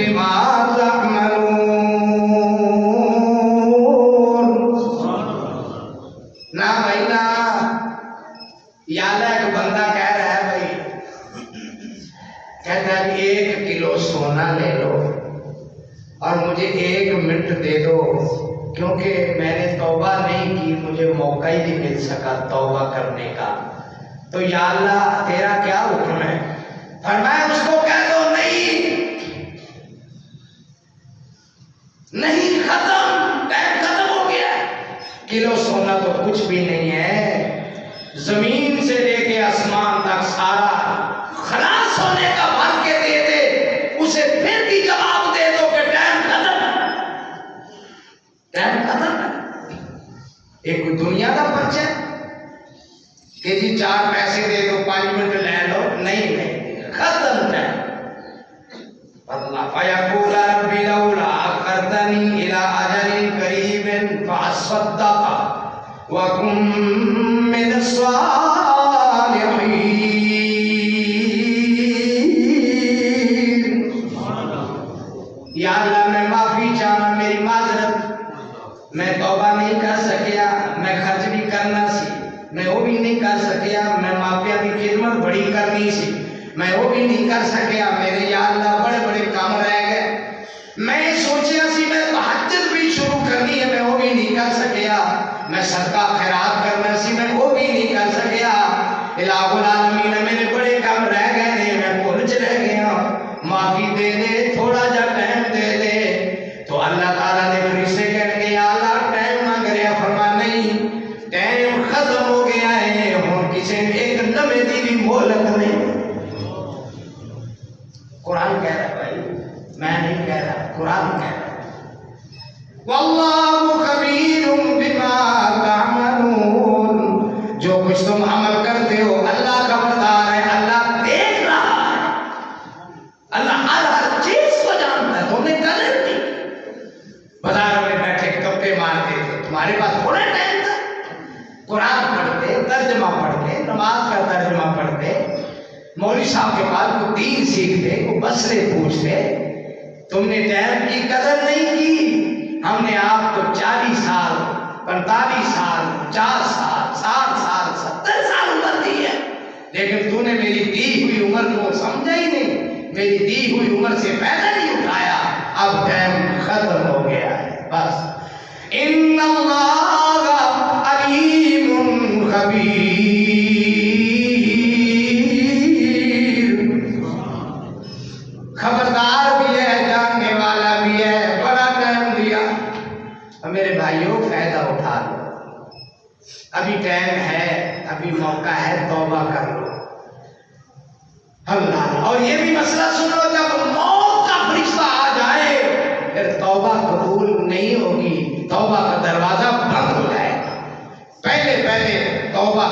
بما تعملون. نہ بھائی نہ، یا اللہ ایک بندہ کہہ رہا ہے بھائی، کہتا ہے کہ 1 کلو سونا لے لو اور مجھے 1 منٹ دے دو، کیونکہ میں نے توبہ نہیں کی، مجھے موقع ہی نہیں مل سکا توبہ کرنے کا. تو یا اللہ تیرا کیا حکم ہے؟ فرمایا اس کو کہہ دو نہیں، ختم، ٹائم ختم ہو گیا. کلو سونا تو کچھ بھی نہیں ہے، زمین سے لے کے آسمان تک سارا خلاص ہونے کا بھر کے دے دے، اسے پھر بھی جواب دے دو کہ ٹائم ختم ہے. ٹائم ختم ہے. ایک دنیا کا پرچہ کہ جی 4 پیسے دے دو 5 منٹ لے لو، نہیں ختم ٹائم. اللہ فیقول ربی لولا اخرتنی الی اجل قریب فاصدق وکن من الصالحین. یا اللہ میں معافی چاہنا، میری معذرت، میں توبہ نہیں کر سکیا، میں خرچ بھی کرنا سی، میں وہ بھی نہیں کر سکیا، میں ماپیا کی خدمت بڑی کرنی سی، میں وہ بھی نہیں کر سکیا. میرے یا اللہ بڑے بڑے کام رہ گئے، میں سوچیا سی میں تہجد بھی شروع کرنی ہے، میں وہ بھی نہیں کر سکیا. میں صدقہ خیرات کرنا سی، میں وہ بھی نہیں کر سکیا. الہ العالمین میرے بڑے کام رہ گئے نے، میں بھول رہ گیا، معافی دے دے، تھوڑا جا ٹائم دے دے. تو اللہ تعالیٰ نے پھر سے کہہ کے یا اللہ ٹائم مانگ رہا، فرما نہیں ٹائم ختم ہو گیا ہے، ہوں کسی نے ایک نمے دی بھی مہلت نہیں. قرآن کہہ رہا ہے بھائی، میں نہیں کہہ رہا، قرآن کہہ رہا ہے. واللہ خبیر بما تعملون. جو کچھ تم عمل کرتے ہو اللہ خبردار ہے، اللہ دیکھ رہا ہے، اللہ ہر چیز کو جانتا ہے. تم نے غلط کی، بازار میں بیٹھے گپے مارتے تھے، تمہارے پاس تھوڑا ٹائم تھا. قرآن پڑھتے، ترجمہ پڑھتے، نماز کا ترجمہ پڑھتے، مولوی صاحب کے بعد کو دین سیکھتے، کو مسئلے پوچھتے. تم نے ٹائم کی قدر نہیں کی. ہم نے آپ کو 40 سال 45 سال 50 سال 60 سال 70 سال عمر دی ہے، لیکن تو نے میری دی ہوئی عمر کو سمجھا ہی نہیں، میری دی ہوئی عمر سے فائدہ نہیں اٹھایا. اب ٹائم ختم ہو گیا ہے بس. ان اللہ علیم خبیر، خبردار بھی ہے، جاننے والا بھی ہے. بڑا ٹائم دیا. میرے بھائیوں فائدہ اٹھا لو، ابھی ٹائم ہے، ابھی موقع ہے، توبہ کر لو. اللہ اور یہ بھی مسئلہ سنو، جب موت کا فرشتہ آ جائے پھر توبہ قبول نہیں ہوگی، توبہ کا دروازہ بند ہو جائے گا. پہلے توبہ